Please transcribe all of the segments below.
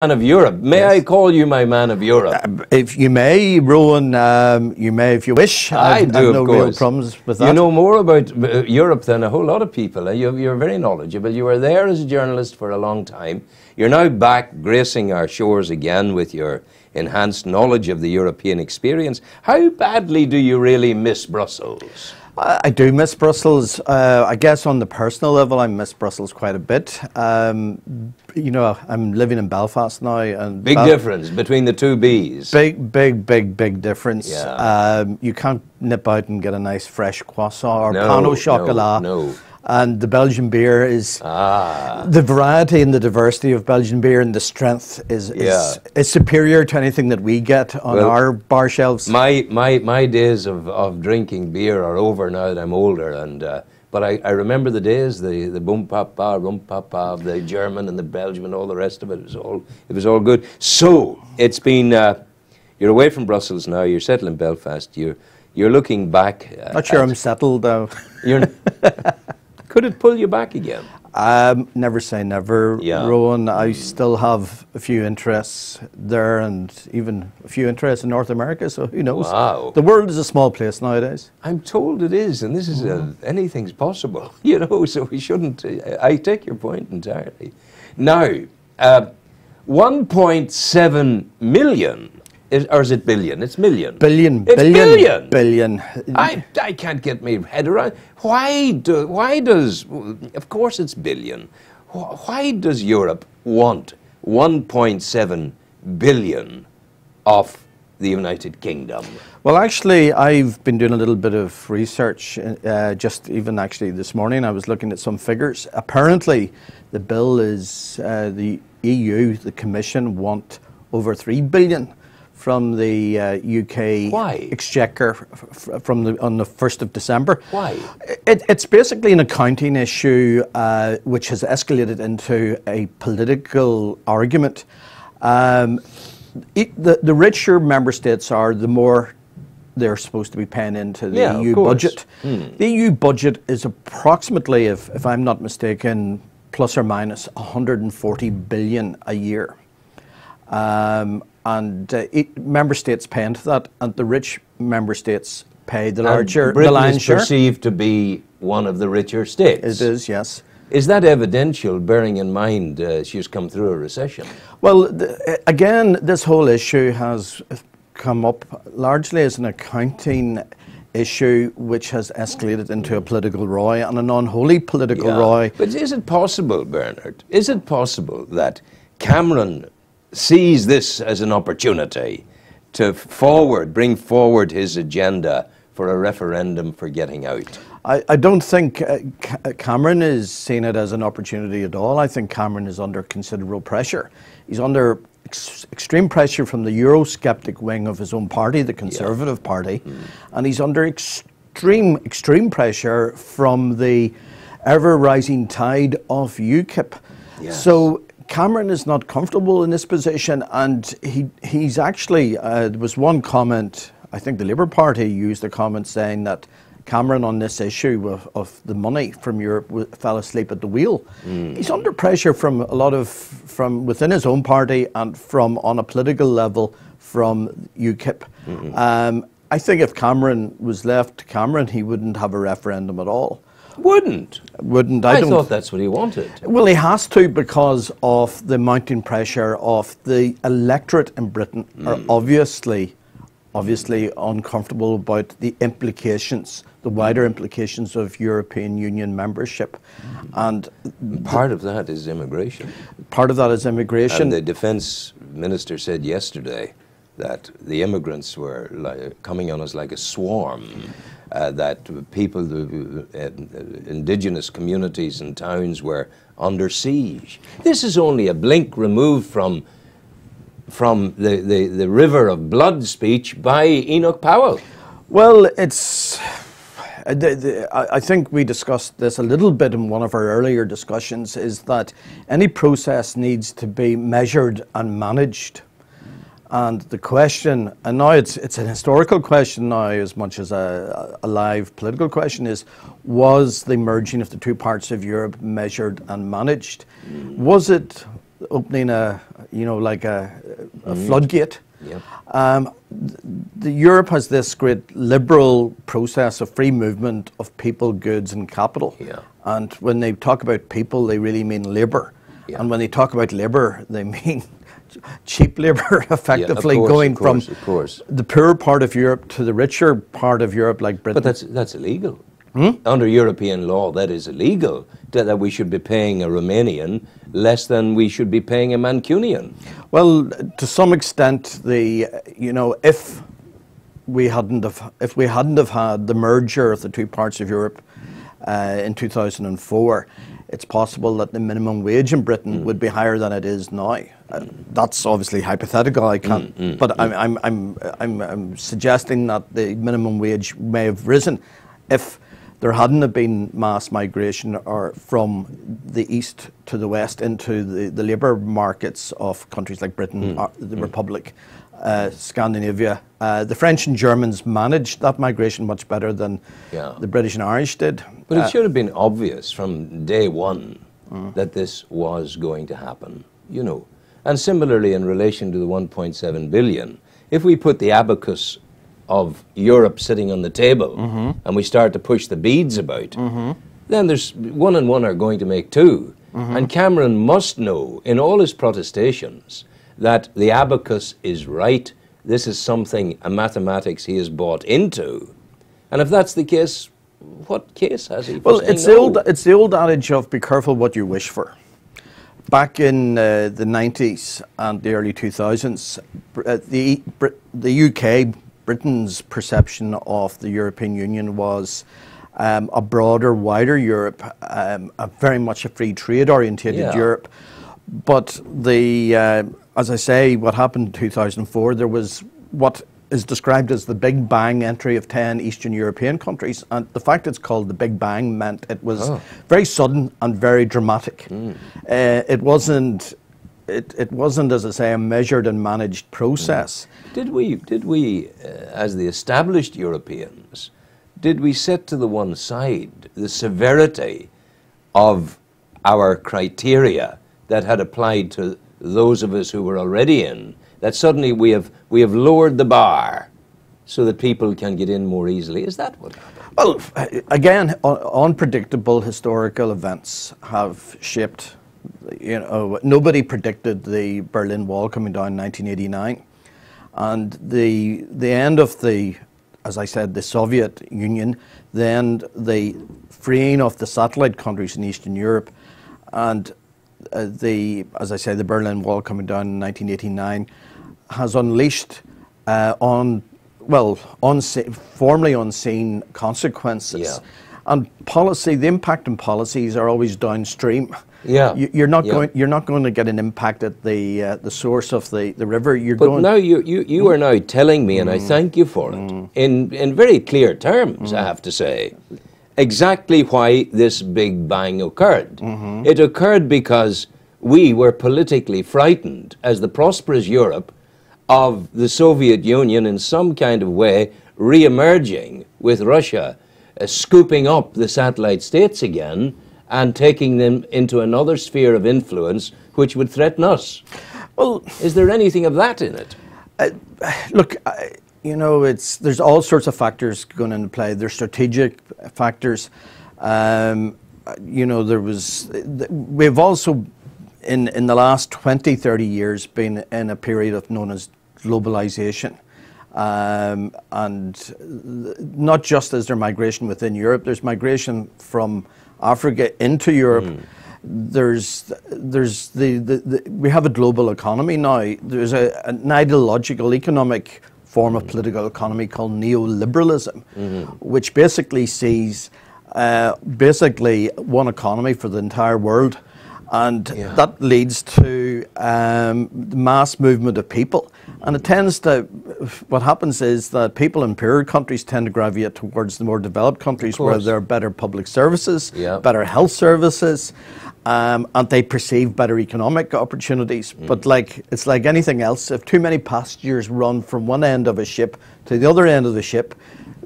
Man of Europe. May I call you my man of Europe? If you may, Rowan, you may if you wish. I do, I've no of course. real problems with that. You know more about Europe than a whole lot of people. You're very knowledgeable. You were there as a journalist for a long time. You're now back gracing our shores again with your enhanced knowledge of the European experience. How badly do you really miss Brussels? I do miss Brussels. I guess on the personal level, I miss Brussels quite a bit. You know, I'm living in Belfast now, and big difference between the two Bs. Big difference. Yeah. You can't nip out and get a nice fresh croissant or pain au chocolat. No. And the Belgian beer is the variety and the diversity of Belgian beer and the strength is superior to anything that we get on our bar shelves. My days of drinking beer are over now that I'm older, and but I remember the days, the boom papa, rum papa, the German and the Belgian and all the rest of it. It was all good. So it's been you're away from Brussels now. You're settled in Belfast. You're looking back. Not sure I'm settled though. Could it pull you back again? Never say never, Rowan. I still have a few interests there and even a few interests in North America, so who knows? Wow. The world is a small place nowadays. I'm told it is, and this is anything's possible, you know, so we shouldn't... I take your point entirely. Now, 1.7 million... or is it billion? It's million. Billion. It's billion. Billion. I can't get my head around. Why does, of course it's billion. Why does Europe want 1.7 billion of the United Kingdom? Well, actually, I've been doing a little bit of research, just even actually this morning. I was looking at some figures. Apparently, the bill is the EU, the Commission, want over 3 billion from the UK Exchequer on the 1st of December. Why? It's basically an accounting issue which has escalated into a political argument. The richer member states are, the more they're supposed to be paying into the EU budget. The EU budget is approximately, if I'm not mistaken, plus or minus 140 billion a year. And member states pay into that, and the rich member states pay the larger, Britain the lion's share. Is perceived to be one of the richer states. It is, yes. Is that evidential, bearing in mind she's come through a recession? Well, again, this whole issue has come up largely as an accounting issue which has escalated into a political row, and an unholy political row. But is it possible, Bernard, is it possible that Cameron sees this as an opportunity to bring forward his agenda for a referendum for getting out? I don't think Cameron is seeing it as an opportunity at all. I think Cameron is under considerable pressure. He's under extreme pressure from the Eurosceptic wing of his own party, the Conservative Party, and he's under extreme pressure from the ever-rising tide of UKIP. Yes. So Cameron is not comfortable in this position, and he's actually, there was one comment, I think the Labour Party used a comment saying that Cameron on this issue of the money from Europe fell asleep at the wheel. He's under pressure from from within his own party and from, on a political level, from UKIP. I think if Cameron was left to Cameron, he wouldn't have a referendum at all. Wouldn't. I thought that's what he wanted. Well, he has to, because of the mounting pressure of the electorate in Britain are obviously uncomfortable about the implications, the wider implications of European Union membership. And part of that is immigration. Part of that is immigration. And the defence minister said yesterday that the immigrants were coming on us like a swarm. That people, indigenous communities and towns were under siege. This is only a blink removed from the river of blood speech by Enoch Powell. Well, it's... I think we discussed this a little bit in one of our earlier discussions, is that any process needs to be measured and managed. And the question, and now it's an historical question now as much as a live political question, is, was the merging of the two parts of Europe measured and managed? Was it opening you know, like a floodgate. Yep. Europe has this great liberal process of free movement of people, goods and capital. Yeah. And when they talk about people, they really mean labour. Yeah. And when they talk about labour, they mean cheap labour, effectively, yeah, going from of the poor part of Europe to the richer part of Europe, like Britain. But that's illegal. Under European law, that is illegal, that we should be paying a Romanian less than we should be paying a Mancunian. Well, to some extent, if we hadn't have had the merger of the two parts of Europe in 2004, it's possible that the minimum wage in Britain would be higher than it is now. That's obviously hypothetical. I can't, but I'm suggesting that the minimum wage may have risen if there hadn't have been mass migration or from the east to the west into the labour markets of countries like Britain, the Republic, Scandinavia. The French and Germans managed that migration much better than the British and Irish did. But it should have been obvious from day one that this was going to happen, you know. And similarly, in relation to the 1.7 billion, if we put the abacus of Europe sitting on the table and we start to push the beads about, then there's one and one are going to make two. And Cameron must know in all his protestations that the abacus is right. This is something, a mathematics he has bought into. And if that's the case, what case has he? Well, it's the old adage of be careful what you wish for. Back in the 90s and the early 2000s, the UK, Britain's perception of the European Union was a broader, wider Europe, very much a free trade orientated Europe. But as I say, what happened in 2004, there was what is described as the Big Bang entry of 10 Eastern European countries. And the fact it's called the Big Bang meant it was very sudden and very dramatic. It wasn't, as I say, a measured and managed process. Did we, as the established Europeans, did we set to the one side the severity of our criteria that had applied to those of us who were already in, that suddenly we have lowered the bar so that people can get in more easily? Is that what happened? Well, again, unpredictable historical events have shaped, you know, nobody predicted the Berlin Wall coming down in 1989. And the end of as I said, the Soviet Union, then the freeing of the satellite countries in Eastern Europe, and as I say, the Berlin Wall coming down in 1989 has unleashed formerly unseen consequences. Yeah. And policy, the impact on policies are always downstream. Yeah, you're not going to get an impact at the source of the river. Now you are now telling me, and I thank you for it, in very clear terms, I have to say, exactly why this Big Bang occurred. It occurred because we were politically frightened as the prosperous Europe of the Soviet Union in some kind of way re-emerging with Russia, scooping up the satellite states again and taking them into another sphere of influence which would threaten us. Well, is there anything of that in it? Look, you know, there's all sorts of factors going into play. There's strategic factors. You know, we've also, in the last 20, 30 years, been in a period of known as globalization. And not just is there migration within Europe, there's migration from Africa into Europe. We have a global economy now. There's an ideological economic form of political economy called neoliberalism, which basically sees one economy for the entire world, and that leads to mass movement of people. And it tends to, what happens is that people in poorer countries tend to gravitate towards the more developed countries where there are better public services, better health services, and they perceive better economic opportunities. But it's like anything else, if too many passengers run from one end of a ship to the other end of the ship,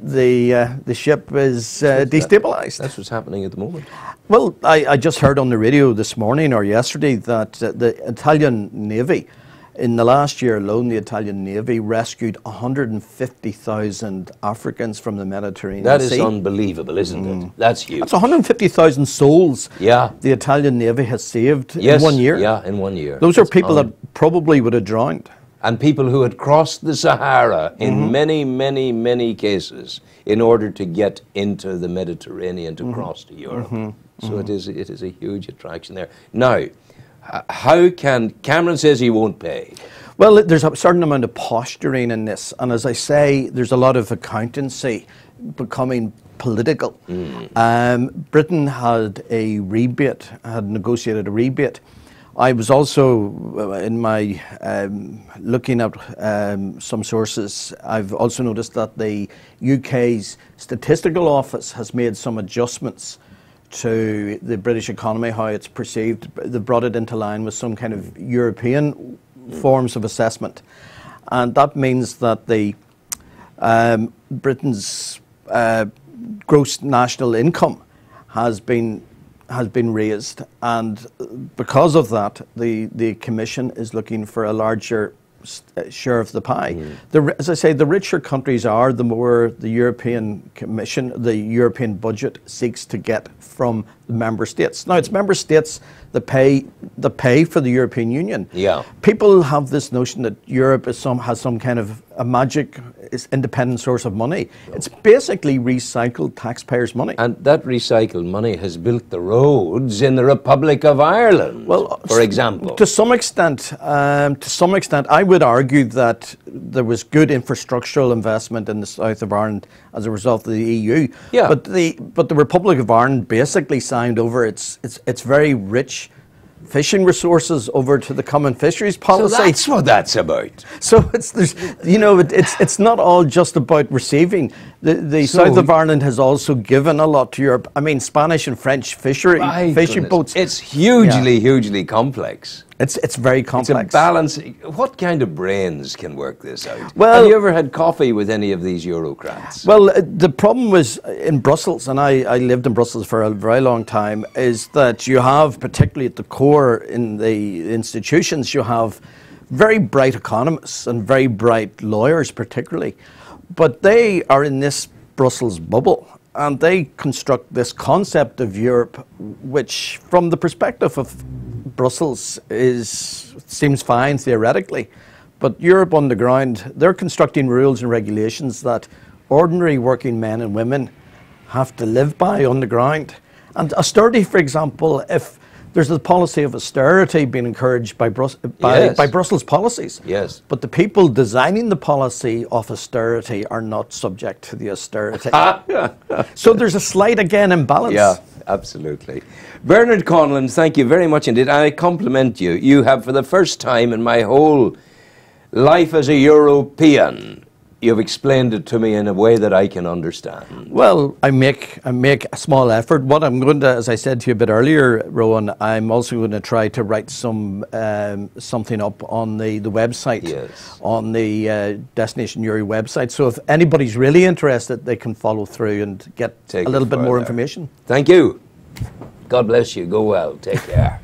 the ship is destabilised. That's what's happening at the moment. Well, I just heard on the radio this morning or yesterday that the Italian Navy, in the last year alone, the Italian Navy rescued 150,000 Africans from the Mediterranean That Sea. is unbelievable, isn't it? That's huge. That's 150,000 souls Yeah. the Italian Navy has saved Yes. in 1 year. Yeah, in 1 year. Those are people that probably would have drowned. And people who had crossed the Sahara in many, many, many cases in order to get into the Mediterranean to cross to Europe. So it is a huge attraction there. Now, how can Cameron says he won't pay? Well, there's a certain amount of posturing in this, and as I say, there's a lot of accountancy becoming political. Britain had a rebate, had negotiated a rebate. I was also, in my looking at some sources, I've also noticed that the UK's Statistical Office has made some adjustments to the British economy, how it's perceived. They brought it into line with some kind of European forms of assessment. And that means that the Britain's gross national income has been raised, and because of that, the Commission is looking for a larger share of the pie. As I say, the richer countries are, the more the European Commission, the European budget seeks to get from the member states. Now, it's member states that pay for the European Union. Yeah. People have this notion that Europe has some kind of a magic independent source of money. It's basically recycled taxpayers' money. And that recycled money has built the roads in the Republic of Ireland, for example. To some extent, I would argue that there was good infrastructural investment in the south of Ireland as a result of the EU. Yeah. But the Republic of Ireland basically signed over its very rich fishing resources over to the common fisheries policy. So that's what that's about. So it's not all just about receiving. The south of Ireland has also given a lot to Europe. I mean, Spanish and French fishing boats. It's hugely complex. It's very complex. It's a balance. What kind of brains can work this out? Well, have you ever had coffee with any of these Eurocrats? Well, the problem was in Brussels, and I lived in Brussels for a very long time, is that you have, particularly at the core in the institutions, you have very bright economists and very bright lawyers particularly, but they are in this Brussels bubble. And they construct this concept of Europe, which, from the perspective of Brussels, seems fine theoretically. But Europe on the ground, they're constructing rules and regulations that ordinary working men and women have to live by on the ground. And austerity, for example, if there's the policy of austerity being encouraged by Brussels policies. Yes. But the people designing the policy of austerity are not subject to the austerity. So there's a slight, again, imbalance. Yeah, absolutely. Bernard Conlon, thank you very much indeed. I compliment you. You have, for the first time in my whole life as a European, you've explained it to me in a way that I can understand. Well, I make a small effort. What I'm going to, as I said to you a bit earlier, Rowan, I'm also going to try to write something up on the website, yes, on the Destination Newry website. So if anybody's really interested, they can follow through and get a little bit more information. Thank you. God bless you. Go well. Take care.